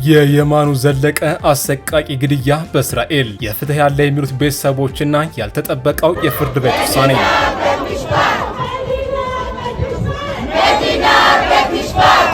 የየማኑ ዘለቀ አሰቃቂ ግድያ በእስራኤል የፍትህ ያለ የሚሉት ቤተሰቦችና ያልተጠበቀው የፍርድ ቤት ውሳኔ።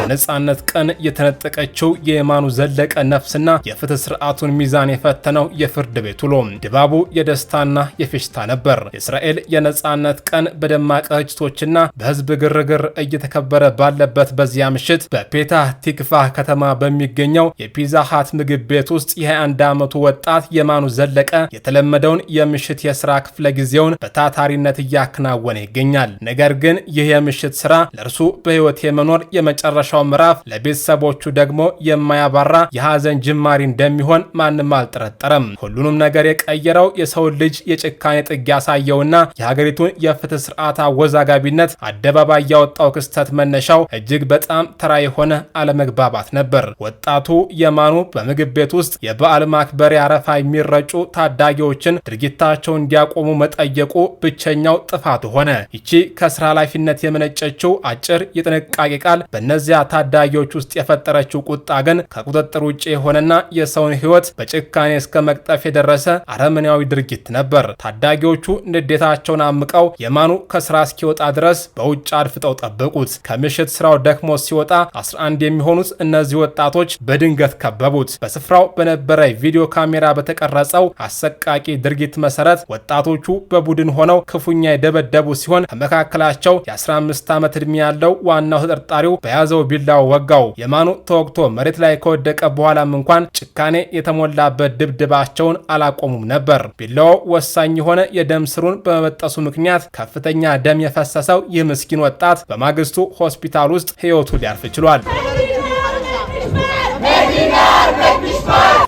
በነጻነት ቀን የተነጠቀችው የየማኑ ዘለቀ ነፍስና የፍትህ ስርዓቱን ሚዛን የፈተነው የፍርድ ቤት ውሎ ድባቡ የደስታና የፌሽታ ነበር። የእስራኤል የነጻነት ቀን በደማቅ ዝግጅቶችና በህዝብ ግርግር እየተከበረ ባለበት በዚያ ምሽት በፔታህ ቲክቫህ ከተማ በሚገኘው የፒዛ ሃት ምግብ ቤት ውስጥ የ21 ዓመቱ ወጣት የማኑ ዘለቀ የተለመደውን የምሽት የስራ ክፍለ ጊዜውን በታታሪነት እያከናወነ ይገኛል። ነገር ግን ይህ የምሽት ስራ ለእርሱ በህይወት የመኖር የመጨረሻው ምዕራፍ ለቤተሰቦቹ ደግሞ የማያባራ የሐዘን ጅማሪ እንደሚሆን ማንም አልጠረጠረም። ሁሉንም ነገር የቀየረው የሰው ልጅ የጭካኔ ጥግ ያሳየውና የሀገሪቱን የፍትህ ስርዓት አወዛጋቢነት አደባባይ ያወጣው ክስተት መነሻው እጅግ በጣም ተራ የሆነ አለመግባባት ነበር። ወጣቱ የማኑ በምግብ ቤት ውስጥ የበዓል ማክበሪያ አረፋ የሚረጩ ታዳጊዎችን ድርጊታቸው እንዲያቆሙ መጠየቁ ብቸኛው ጥፋቱ ሆነ። ይቺ ከስራ ኃላፊነት የመነጨችው አጭር የጥንቃቄ ቃል በእነዚያ ታዳጊዎች ውስጥ የፈጠረችው ቁጣ ግን ከቁጥጥር ውጭ የሆነና የሰውን ህይወት በጭካኔ እስከ መቅጠፍ የደረሰ አረመኔያዊ ድርጊት ነበር። ታዳጊዎቹ ንዴታቸውን አምቀው የማኑ ከስራ እስኪወጣ ድረስ በውጭ አድፍጠው ጠበቁት። ከምሽት ስራው ደክሞ ሲወጣ 11 የሚሆኑት እነዚህ ወጣቶች በድንገት ከበቡት። በስፍራው በነበረ ቪዲዮ ካሜራ በተቀረጸው አሰቃቂ ድርጊት መሰረት ወጣቶቹ በቡድን ሆነው ክፉኛ የደበደቡ ሲሆን ከመካከላቸው የ15 ዓመት ዕድሜ ያለው ዋናው ተጠርጣሪው በያዘው ቢላው ወጋው። የማኑ ተወግቶ መሬት ላይ ከወደቀ በኋላም እንኳን ጭካኔ የተሞላበት ድብድባቸውን አላቆሙም ነበር። ቢላው ወሳኝ የሆነ የደም ስሩን በመበጠሱ ምክንያት ከፍተኛ ደም የፈሰሰው ይህ ምስኪን ወጣት በማግስቱ ሆስፒታል ውስጥ ህይወቱ ሊያልፍ ችሏል።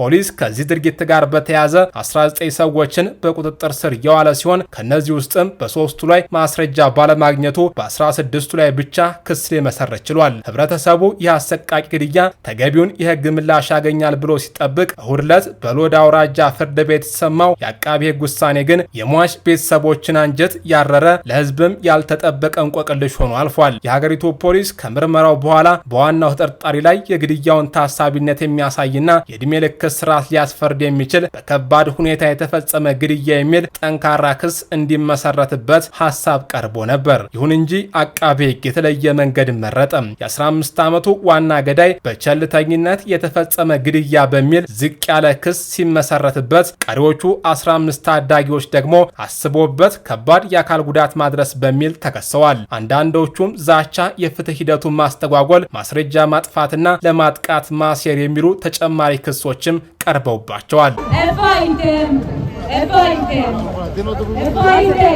ፖሊስ ከዚህ ድርጊት ጋር በተያያዘ 19 ሰዎችን በቁጥጥር ስር የዋለ ሲሆን ከነዚህ ውስጥም በ3ቱ ላይ ማስረጃ ባለማግኘቱ በ16ቱ ላይ ብቻ ክስ ሊመሰረት ችሏል። ህብረተሰቡ ይህ አሰቃቂ ግድያ ተገቢውን የህግ ምላሽ ያገኛል ብሎ ሲጠብቅ እሁድ ዕለት በሎዳ አውራጃ ፍርድ ቤት የተሰማው የአቃቢ ህግ ውሳኔ ግን የሟች ቤተሰቦችን አንጀት ያረረ ለህዝብም ያልተጠበቀ እንቆቅልሽ ሆኖ አልፏል። የሀገሪቱ ፖሊስ ከምርመራው በኋላ በዋናው ተጠርጣሪ ላይ የግድያውን ታሳቢነት የሚያሳይና የዕድሜ ልክ እስራት ሊያስፈርድ የሚችል በከባድ ሁኔታ የተፈጸመ ግድያ የሚል ጠንካራ ክስ እንዲመሰረትበት ሐሳብ ቀርቦ ነበር። ይሁን እንጂ አቃቤ ህግ የተለየ መንገድ መረጠ። የ15 ዓመቱ ዋና ገዳይ በቸልተኝነት የተፈጸመ ግድያ በሚል ዝቅ ያለ ክስ ሲመሰረትበት፣ ቀሪዎቹ 15 ታዳጊዎች ደግሞ አስቦበት ከባድ የአካል ጉዳት ማድረስ በሚል ተከሰዋል። አንዳንዶቹም ዛቻ፣ የፍትህ ሂደቱን ማስተጓጎል፣ ማስረጃ ማጥፋትና ለማጥቃት ማሴር የሚሉ ተጨማሪ ክሶችም ቀርበውባቸዋል።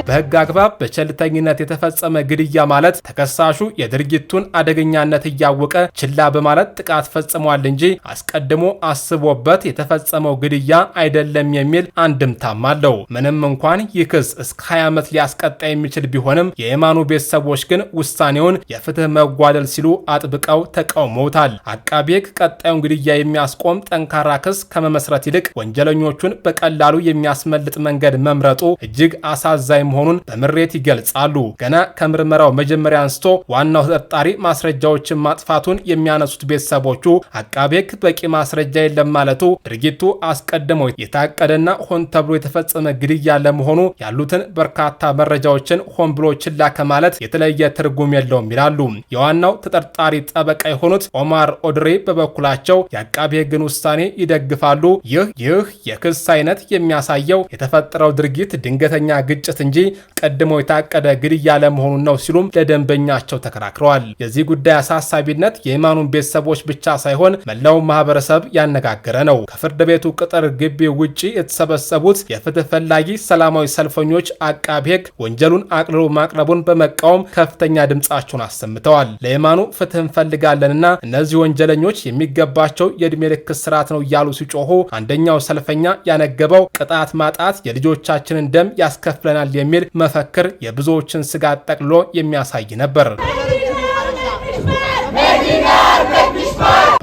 በህግ አግባብ በቸልተኝነት የተፈጸመ ግድያ ማለት ተከሳሹ የድርጊቱን አደገኛነት እያወቀ ችላ በማለት ጥቃት ፈጽሟል እንጂ አስቀድሞ አስቦበት የተፈጸመው ግድያ አይደለም የሚል አንድምታም አለው። ምንም እንኳን ይህ ክስ እስከ 20 ዓመት ሊያስቀጣ የሚችል ቢሆንም የየማኑ ቤተሰቦች ግን ውሳኔውን የፍትህ መጓደል ሲሉ አጥብቀው ተቃውመውታል። አቃቤ ህግ ቀጣዩን ግድያ የሚያስቆም ጠንካራ ክስ ከመመስረት ይልቅ ወንጀለኞቹን በቀላሉ የሚያስመልጥ መንገድ መምረጡ እጅግ አሳዛኝ መሆኑን በምሬት ይገልጻሉ። ገና ከምርመራው መጀመሪያ አንስቶ ዋናው ተጠርጣሪ ማስረጃዎችን ማጥፋቱን የሚያነሱት ቤተሰቦቹ አቃቤ ህግ በቂ ማስረጃ የለም ማለቱ ድርጊቱ አስቀድሞ የታቀደና ሆን ተብሎ የተፈጸመ ግድያ ለመሆኑ ያሉትን በርካታ መረጃዎችን ሆን ብሎ ችላ ከማለት የተለየ ትርጉም የለውም ይላሉ። የዋናው ተጠርጣሪ ጠበቃ የሆኑት ኦማር ኦድሬ በበኩላቸው የአቃቤ ህግን ውሳኔ ይደግፋሉ። ይህ የክስ አይነት የሚያሳየው የተፈጠረው ድርጊት ድንገተኛ ግጭት እንጂ ቀድሞ የታቀደ ግድያ ለመሆኑ ነው ሲሉም ለደንበኛቸው ተከራክረዋል። የዚህ ጉዳይ አሳሳቢነት የየማኑን ቤተሰቦች ብቻ ሳይሆን መላው ማህበረሰብ ያነጋገረ ነው። ከፍርድ ቤቱ ቅጥር ግቢ ውጪ የተሰበሰቡት የፍትህ ፈላጊ ሰላማዊ ሰልፈኞች አቃቤ ህግ ወንጀሉን አቅልሎ ማቅረቡን በመቃወም ከፍተኛ ድምጻቸውን አሰምተዋል። ለየማኑ ፍትህ እንፈልጋለንና እነዚህ ወንጀለኞች የሚገባቸው የዕድሜ ልክ እስራት ነው እያሉ ሲጮሁ፣ አንደኛው ሰልፈኛ ያነገበው ቅጣት ማጣት የልጆቻችንን ደም ያስከፍለናል የሚል መፈክር የብዙዎችን ስጋት ጠቅልሎ የሚያሳይ ነበር።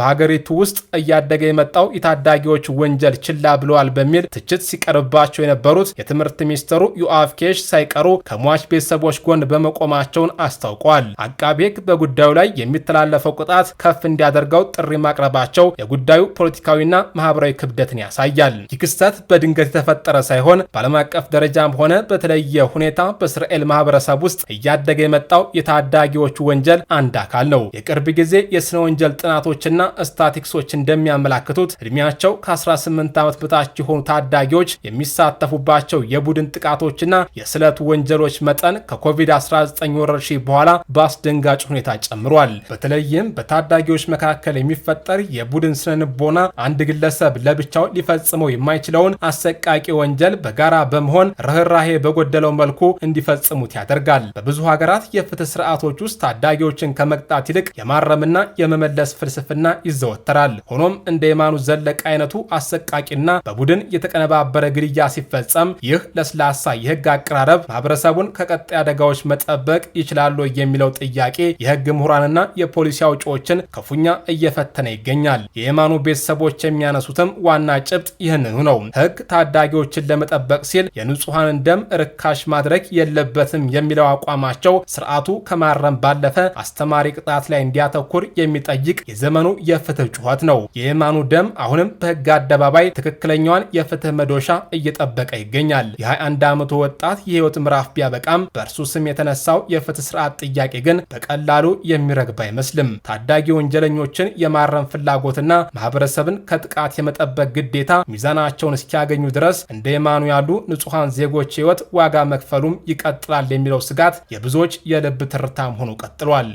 በሀገሪቱ ውስጥ እያደገ የመጣው የታዳጊዎች ወንጀል ችላ ብለዋል በሚል ትችት ሲቀርብባቸው የነበሩት የትምህርት ሚኒስትሩ ዮአፍ ኬሽ ሳይቀሩ ከሟች ቤተሰቦች ጎን በመቆማቸውን አስታውቀዋል። አቃቤ ሕግ በጉዳዩ ላይ የሚተላለፈው ቅጣት ከፍ እንዲያደርገው ጥሪ ማቅረባቸው የጉዳዩ ፖለቲካዊና ማህበራዊ ክብደትን ያሳያል። ይህ ክስተት በድንገት የተፈጠረ ሳይሆን በዓለም አቀፍ ደረጃም ሆነ በተለየ ሁኔታ በእስራኤል ማህበረሰብ ውስጥ እያደገ የመጣው የታዳጊዎቹ ወንጀል አንድ አካል ነው። የቅርብ ጊዜ የስነ ወንጀል ጥናቶችና ስታቲክሶች እንደሚያመላክቱት እድሜያቸው ከ18 ዓመት በታች የሆኑ ታዳጊዎች የሚሳተፉባቸው የቡድን ጥቃቶችና የስለት ወንጀሎች መጠን ከኮቪድ-19 ወረርሽኝ በኋላ በአስደንጋጭ ሁኔታ ጨምሯል። በተለይም በታዳጊዎች መካከል የሚፈጠር የቡድን ስነልቦና አንድ ግለሰብ ለብቻው ሊፈጽመው የማይችለውን አሰቃቂ ወንጀል በጋራ በመሆን ርህራሄ በጎደለው መልኩ እንዲፈጽሙት ያደርጋል። በብዙ ሀገራት የፍትህ ስርዓቶች ውስጥ ታዳጊዎችን ከመቅጣት ይልቅ የማረምና የመመለስ ፍልስፍና ይዘወተራል። ሆኖም እንደ የማኑ ዘለቀ አይነቱ አሰቃቂና በቡድን የተቀነባበረ ግድያ ሲፈጸም ይህ ለስላሳ የህግ አቀራረብ ማህበረሰቡን ከቀጣይ አደጋዎች መጠበቅ ይችላሉ የሚለው ጥያቄ የህግ ምሁራንና የፖሊሲ አውጪዎችን ክፉኛ እየፈተነ ይገኛል። የየማኑ ቤተሰቦች የሚያነሱትም ዋና ጭብጥ ይህንኑ ነው። ህግ ታዳጊዎችን ለመጠበቅ ሲል የንጹሐንን ደም ርካሽ ማድረግ የለበትም የሚለው አቋማቸው ስርዓቱ ከማረም ባለፈ አስተማሪ ቅጣት ላይ እንዲያተኩር የሚጠይቅ የዘመኑ የፍትህ ጩኸት ነው። የየማኑ ደም አሁንም በህግ አደባባይ ትክክለኛዋን የፍትህ መዶሻ እየጠበቀ ይገኛል። የ21 ዓመቱ ወጣት የህይወት ምዕራፍ ቢያበቃም በእርሱ ስም የተነሳው የፍትህ ስርዓት ጥያቄ ግን በቀላሉ የሚረግብ አይመስልም። ታዳጊ ወንጀለኞችን የማረም ፍላጎትና ማህበረሰብን ከጥቃት የመጠበቅ ግዴታ ሚዛናቸውን እስኪያገኙ ድረስ እንደ የማኑ ያሉ ንጹሐን ዜጎች ህይወት ዋጋ መክፈሉም ይቀጥላል የሚለው ስጋት የብዙዎች የልብ ትርታም ሆኖ ቀጥሏል።